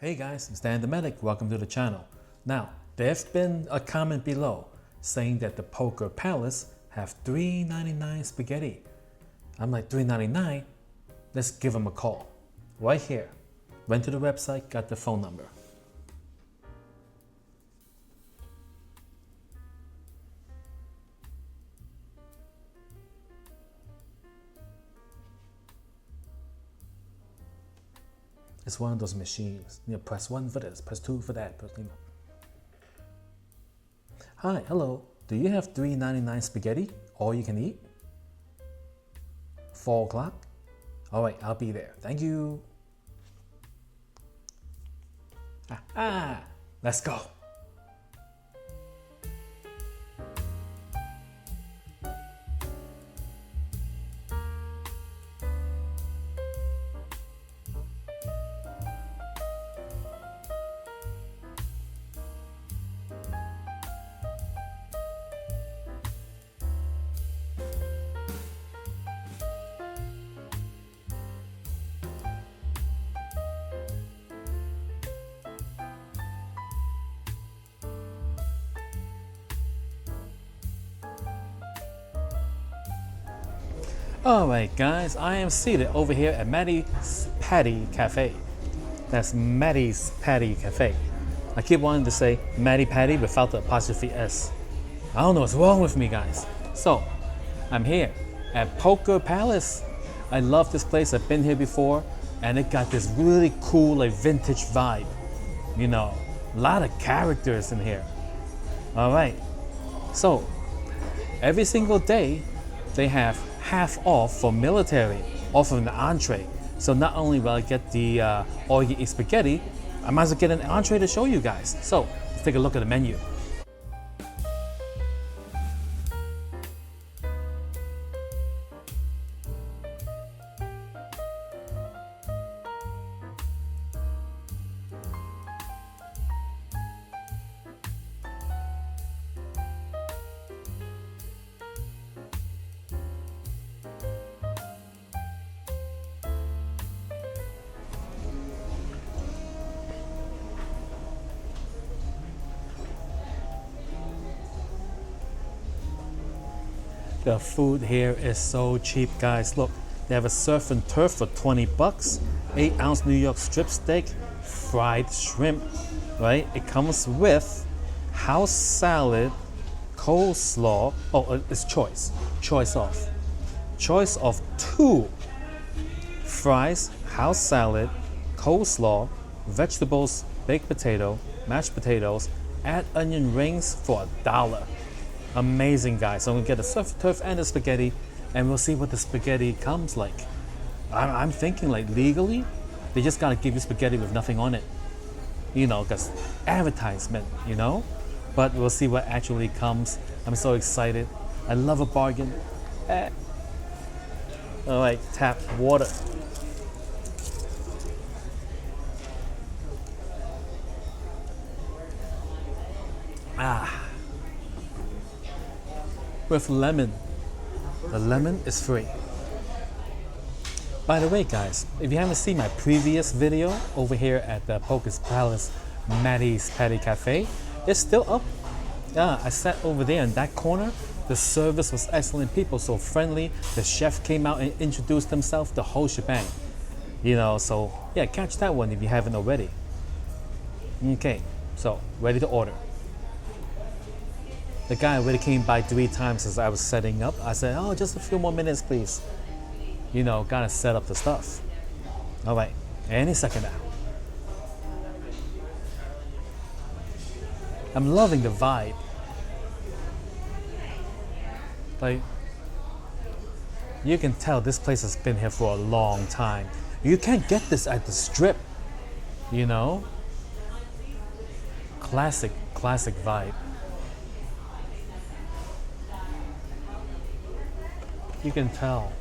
Hey guys, it's Dan the Medic. Welcome to the channel. Now, there's been a comment below saying that the Poker Palace have $3.99 spaghetti. I'm like, $3.99? Let's give them a call. Right here. Went to the website, got the phone number. It's one of those machines. Press 1 for this, press 2 for that. Hi, hello. Do you have $3.99 spaghetti? All you can eat? 4 o'clock? All right, I'll be there. Thank you. Let's go. Alright guys, I am seated over here at Maddy's Paddy Cafe. That's Maddy's Paddy Cafe. I keep wanting to say Maddy Paddy without the apostrophe S. I don't know what's wrong with me guys. So, I'm here at Poker Palace. I love this place, I've been here before, and it got this really cool like vintage vibe. You know, a lot of characters in here. Alright, so every single day they have half off for military, off of an entree. So not only will I get the all-you-can-eat spaghetti, I might as well get an entree to show you guys. So let's take a look at the menu. The food here is so cheap, guys. Look, they have a surf and turf for 20 bucks, 8-ounce New York strip steak, fried shrimp, right? It comes with house salad, coleslaw. Oh, it's choice of 2 fries, house salad, coleslaw, vegetables, baked potato, mashed potatoes, add onion rings for $1. Amazing guys. So I'm gonna get the surf turf and the spaghetti, and we'll see what the spaghetti comes like. I'm thinking like legally, they just gotta give you spaghetti with nothing on it. You know, because advertisement, you know? But we'll see what actually comes. I'm so excited. I love a bargain. All right, tap water. With lemon. The lemon is free. By the way guys, if you haven't seen my previous video over here at the Poker Palace Maddy's Paddy Cafe, it's still up. Yeah, I sat over there in that corner. The service was excellent, people so friendly. The chef came out and introduced himself, the whole shebang. You know, so yeah, catch that one if you haven't already. Okay, so ready to order. The guy already came by 3 times as I was setting up. I said, oh, just a few more minutes, please. You know, gotta set up the stuff. All right, any second now. I'm loving the vibe. Like, you can tell this place has been here for a long time. You can't get this at the strip, you know? Classic vibe. You can tell.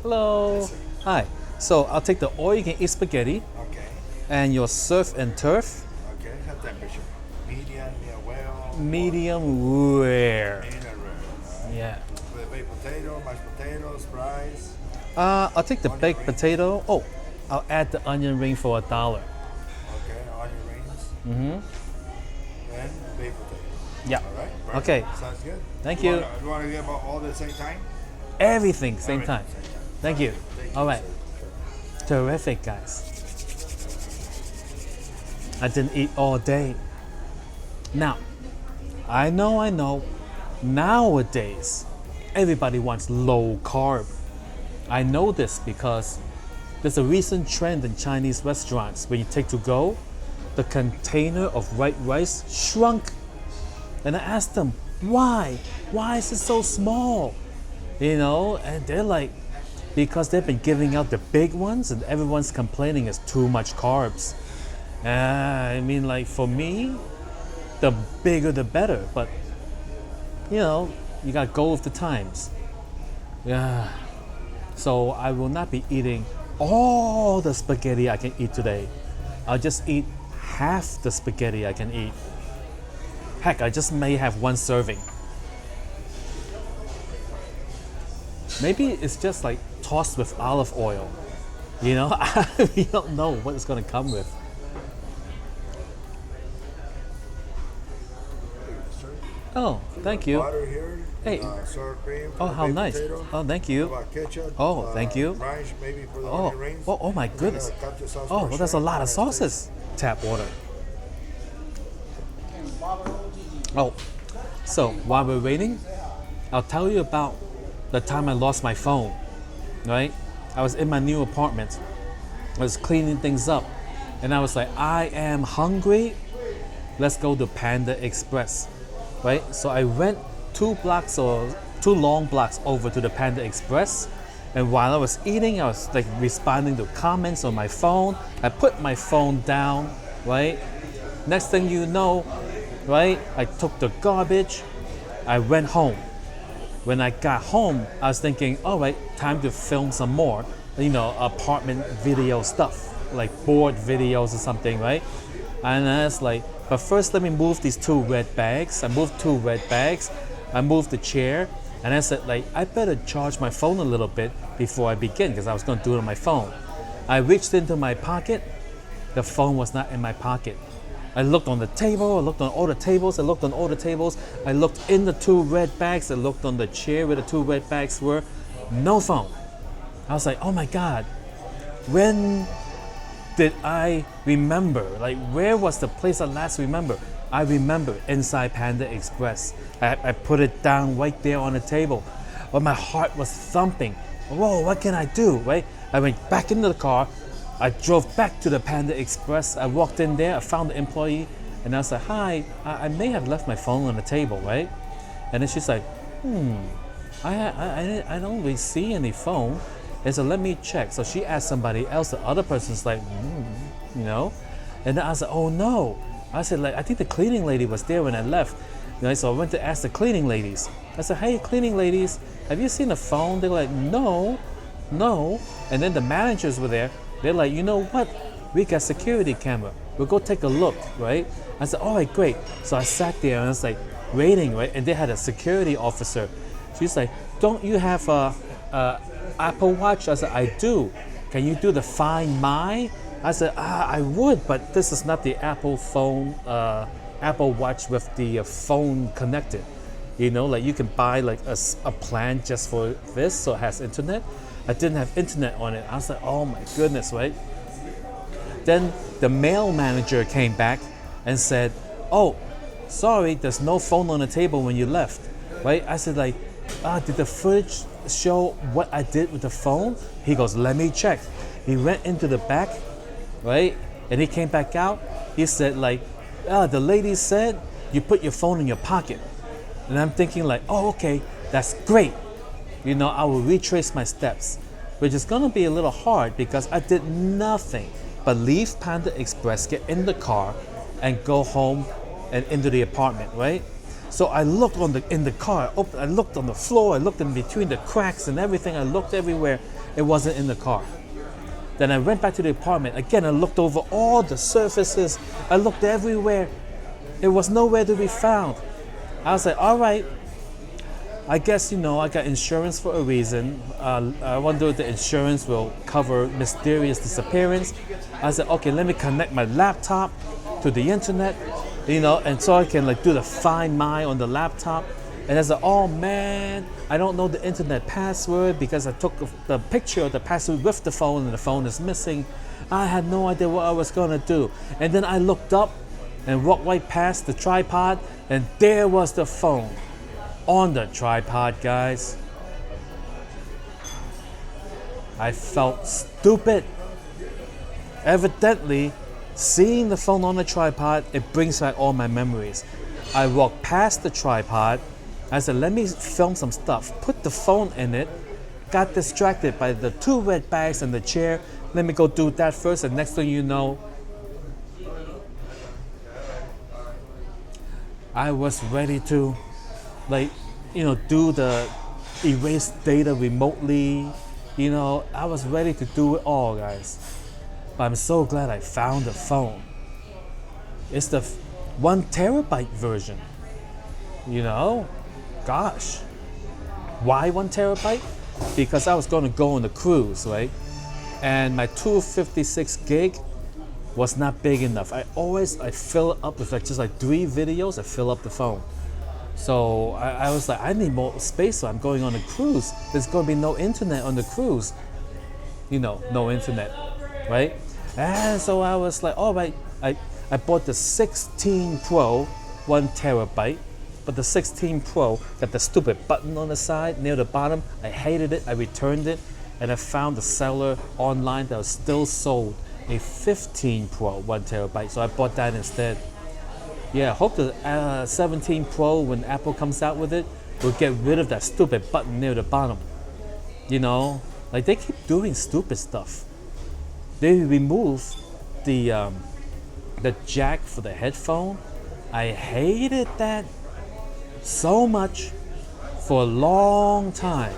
Hello. Hi. So I'll take the all-you-can-eat spaghetti. Okay. And your surf and turf. Okay. What temperature? Medium, well. Medium rare. Medium rare. potatoes, fries. I'll take the baked potato. Oh, I'll add the onion ring for $1. Okay, onion rings. And baked potato. Yeah. All right. Perfect. Okay. Sounds good. Thank you. You want to get about all at the same time? Everything same time. Same time. Thank you. Thank you, All right. sir. Terrific, guys. I didn't eat all day. Now, I know. Nowadays, everybody wants low carb. I know this because there's a recent trend in Chinese restaurants. When you take to go, the container of white rice shrunk. And I asked them, why? Why is it so small? You know, and they're like, because they've been giving out the big ones and everyone's complaining it's too much carbs. I mean, like for me, the bigger the better, but you know, you gotta go with the times. Yeah. So I will not be eating all the spaghetti I can eat today. I'll just eat half the spaghetti I can eat. Heck, I just may have one serving. Maybe it's just like tossed with olive oil. You know, we don't know what it's gonna come with. Oh, thank you. Butter here. Hey. Sour cream. Oh, how baked nice. Potato. Oh, thank How you. about ketchup? Oh, thank you. Ranch maybe for the Oh, onion rings. oh my And then, goodness. capture sauce Oh, for well, that's a shrimp. lot of Nice sauces. Tap water. Oh, so while we're waiting, I'll tell you about the time I lost my phone, right? I was in my new apartment. I was cleaning things up, and I was like, I am hungry. Let's go to Panda Express, right? So I went 2 long blocks over to the Panda Express, and while I was eating, I was like responding to comments on my phone. I put my phone down, right? Next thing you know, right? I took the garbage. I went home. When I got home, I was thinking, all right, time to film some more, you know, apartment video stuff, like board videos or something, right? And I was like, but first let me move these 2 red bags. I moved 2 red bags. I moved the chair, and I said, like, I better charge my phone a little bit before I begin, because I was going to do it on my phone. I reached into my pocket. The phone was not in my pocket. I looked on the table, I looked on all the tables, I looked on all the tables, I looked in the 2 red bags, I looked on the chair where the 2 red bags were, no phone. I was like, oh my God, when did I remember? Like, where was the place I last remember? I remember inside Panda Express. I put it down right there on the table, but my heart was thumping. Whoa, what can I do, right? I went back into the car. I drove back to the Panda Express. I walked in there, I found the employee, and I was like, hi, I may have left my phone on the table, right? And then she's like, I don't really see any phone. And so let me check. So she asked somebody else, the other person's like, you know? And then I was like, oh no. I said, like, I think the cleaning lady was there when I left. You know, so I went to ask the cleaning ladies. I said, hey, cleaning ladies, have you seen a phone? They're like, no. And then the managers were there. They're like, you know what? We got security camera. We'll go take a look, right? I said, all right, great. So I sat there and I was like waiting, right? And they had a security officer. She's like, don't you have a Apple Watch? I said, I do. Can you do the Find My? I said, I would, but this is not the Apple phone, Apple Watch with the phone connected. You know, like you can buy like a plan just for this, so it has internet. I didn't have internet on it. I was like, oh my goodness, right? Then the mail manager came back and said, oh, sorry, there's no phone on the table when you left, right? I said, like, did the footage show what I did with the phone? He goes, let me check. He went into the back, right? And he came back out. He said, like, the lady said you put your phone in your pocket. And I'm thinking like, oh, okay, that's great. You know, I will retrace my steps, which is gonna be a little hard because I did nothing but leave Panda Express, get in the car, and go home and into the apartment, right? So I looked in the car, I looked on the floor, I looked in between the cracks and everything, I looked everywhere, it wasn't in the car. Then I went back to the apartment, again I looked over all the surfaces, I looked everywhere, it was nowhere to be found. I was like, all right, I guess, you know, I got insurance for a reason. I wonder if the insurance will cover mysterious disappearance. I said, okay, let me connect my laptop to the internet, you know, and so I can like do the Find My on the laptop. And I said, oh man, I don't know the internet password because I took the picture of the password with the phone and the phone is missing. I had no idea what I was gonna do. And then I looked up and walked right past the tripod, and there was the phone on the tripod, guys. I felt stupid. Evidently, seeing the phone on the tripod, it brings back all my memories. I walked past the tripod. I said, let me film some stuff. Put the phone in it. Got distracted by the 2 red bags and the chair. Let me go do that first, and next thing you know, I was ready to, like, you know, do the erase data remotely. You know, I was ready to do it all, guys. But I'm so glad I found the phone. It's the 1 terabyte version. You know, gosh. Why 1 terabyte? Because I was going to go on the cruise, right? And my 256 gig was not big enough. I fill it up with just like 3 videos. I fill up the phone. So I was like, I need more space. So I'm going on a cruise. There's going to be no internet on the cruise. You know, no internet, right? And so I was like, all right. I bought the 16 Pro, 1 terabyte. But the 16 Pro got the stupid button on the side near the bottom. I hated it. I returned it. And I found the seller online that was still sold a 15 Pro 1 terabyte, so I bought that instead. Yeah, I hope the 17 Pro, when Apple comes out with it, will get rid of that stupid button near the bottom. You know, like they keep doing stupid stuff. They removed the jack for the headphone. I hated that so much for a long time.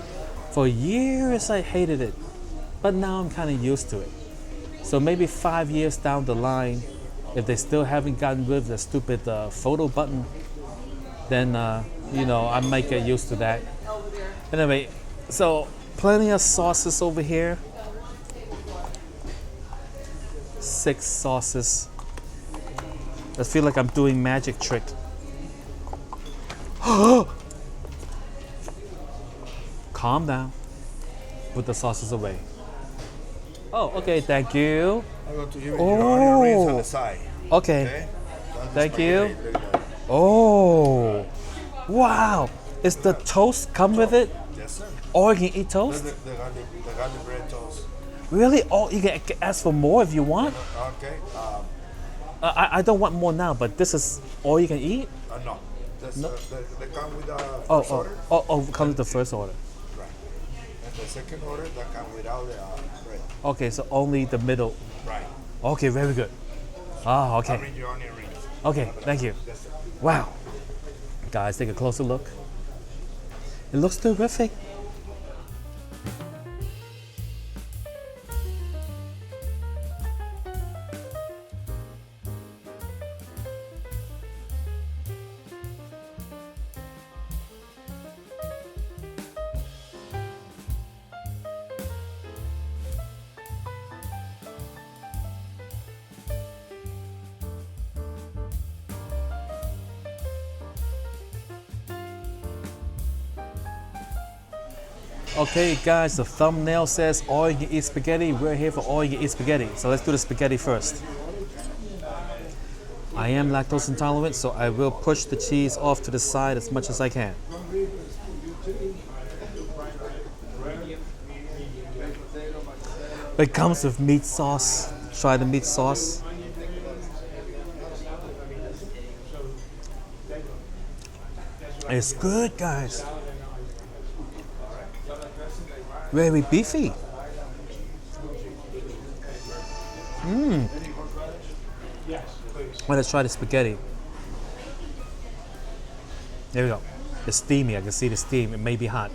For years I hated it, but now I'm kind of used to it. So maybe 5 years down the line, if they still haven't gotten rid of the stupid photo button, then you know, I might get used to that. Anyway, so plenty of sauces over here. 6 sauces. I feel like I'm doing magic trick. Calm down. Put the sauces away. Oh, okay, thank you. I'm going to give you your onion rings on the side. Okay. That's the Thank you. spaghetti. Look at that. Oh, wow. Is the toast come with it? Yes, sir. Or you can eat toast? The garlic bread toast. Really? Oh, you can ask for more if you want? Okay. I don't want more now, but this is all you can eat? No. That's, No. they come with the Oh, first order. come with the first order. Right. And the second order, that come without the bread. Okay, so only the middle. Right. Okay, very good. Ah, I okay. bring your onion rings. Okay, thank you. Yes, sir. Wow. Guys, take a closer look. It looks terrific. Okay, guys, the thumbnail says all you can eat spaghetti. We're here for all you can eat spaghetti. So let's do the spaghetti first. I am lactose intolerant, so I will push the cheese off to the side as much as I can. It comes with meat sauce. Try the meat sauce. It's good, guys. Very beefy. Let's try the spaghetti. There we go. It's steamy. I can see the steam. It may be hot.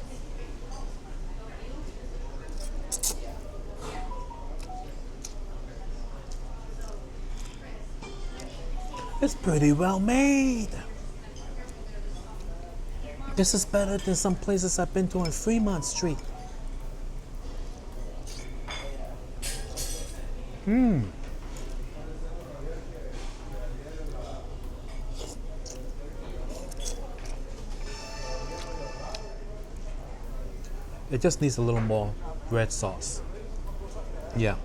It's pretty well made. This is better than some places I've been to on Fremont Street. It just needs a little more red sauce. Yeah.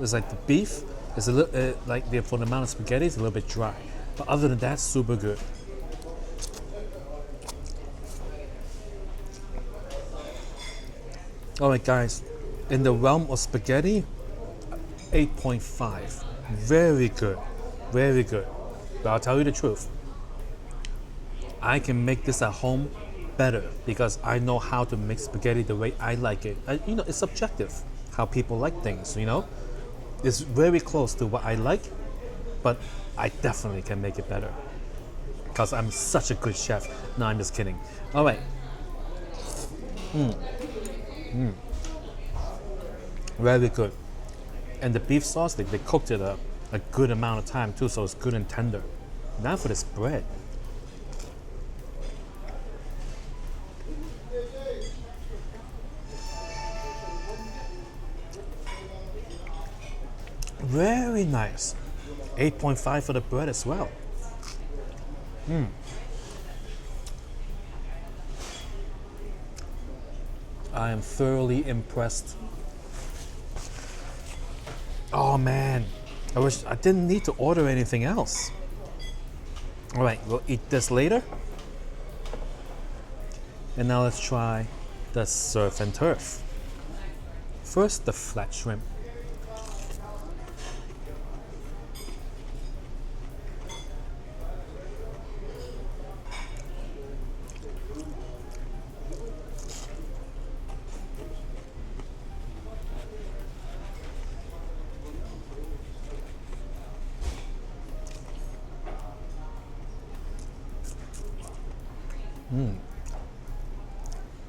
It's like the beef is a little, for the amount of spaghetti, it's a little bit dry. But other than that, super good. Alright guys, in the realm of spaghetti, 8.5. Very good. Very good. But I'll tell you the truth. I can make this at home better because I know how to make spaghetti the way I like it. It's subjective how people like things, It's very close to what I like, but I definitely can make it better because I'm such a good chef. No, I'm just kidding. All right. Very good. And the beef sauce, they cooked it a good amount of time too, so it's good and tender. Now for this bread. Very nice. 8.5 for the bread as well. I am thoroughly impressed. Oh man, I wish I didn't need to order anything else. All right, we'll eat this later. And now let's try the surf and turf. First, the flat shrimp.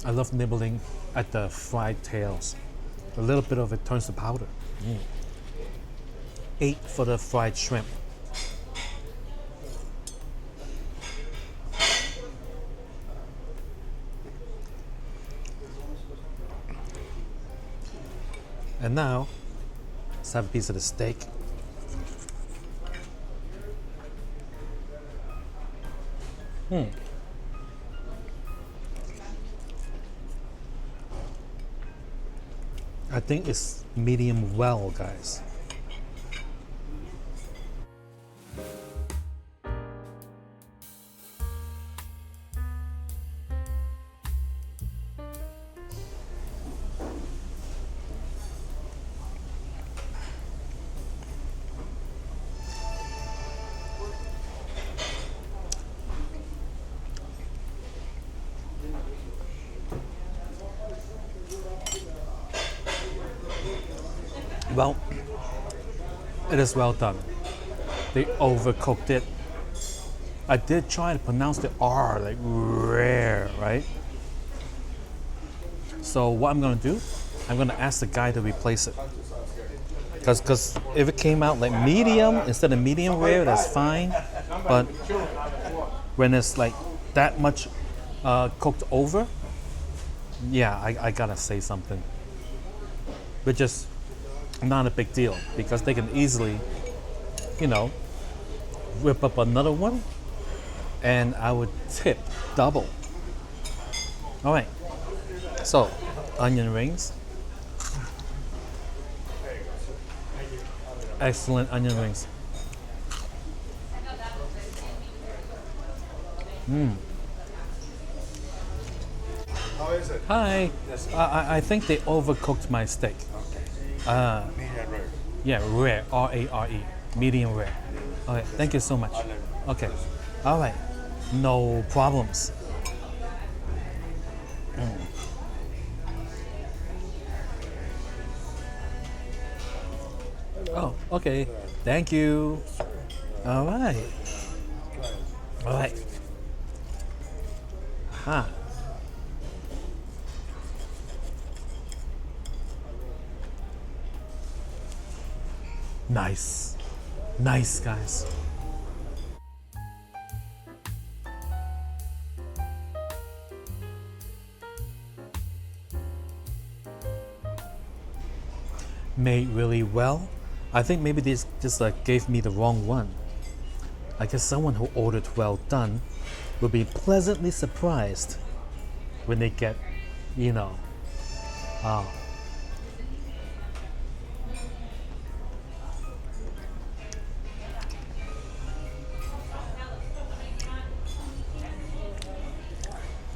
I love nibbling at the fried tails. A little bit of it turns to powder. 8 for the fried shrimp. And now, let's have a piece of the steak. I think it's medium well, guys. Well, it is well done. They overcooked it. I did try to pronounce the R like rare, right? So what I'm gonna do, I'm gonna ask the guy to replace it. Cause if it came out like medium instead of medium rare, that's fine. But when it's like that much cooked over, yeah, I gotta say something. Which is not a big deal because they can easily, whip up another one and I would tip double. All right, so onion rings. Excellent onion rings. How is it? Hi, I think they overcooked my steak. Medium rare. Yeah, rare, R-A-R-E, medium rare. Okay, thank you so much. Okay, all right, no problems. Oh, okay, thank you. All right. All right. Aha. Nice. Nice, guys. made really well. I think maybe this just gave me the wrong one. I guess someone who ordered well done will be pleasantly surprised when they get, you know,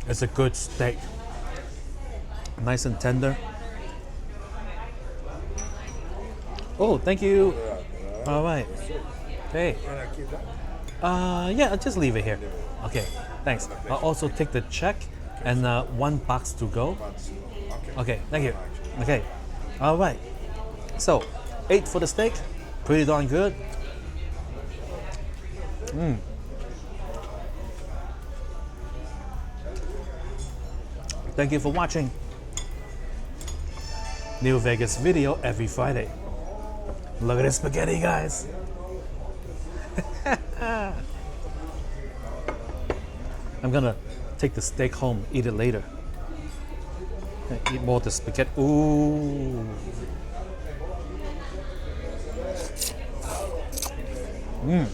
it's a good steak, nice and tender. Oh, thank you. All right. Hey. Wanna keep that? Yeah, I'll just leave it here. Okay, thanks. I'll also take the check and one box to go. Okay. Okay, thank you. Okay, all right. So, 8 for the steak. Pretty darn good. Thank you for watching. New Vegas video every Friday. Look at this spaghetti, guys. I'm gonna take the steak home, eat it later. Eat more of the spaghetti. Ooh. Mmm.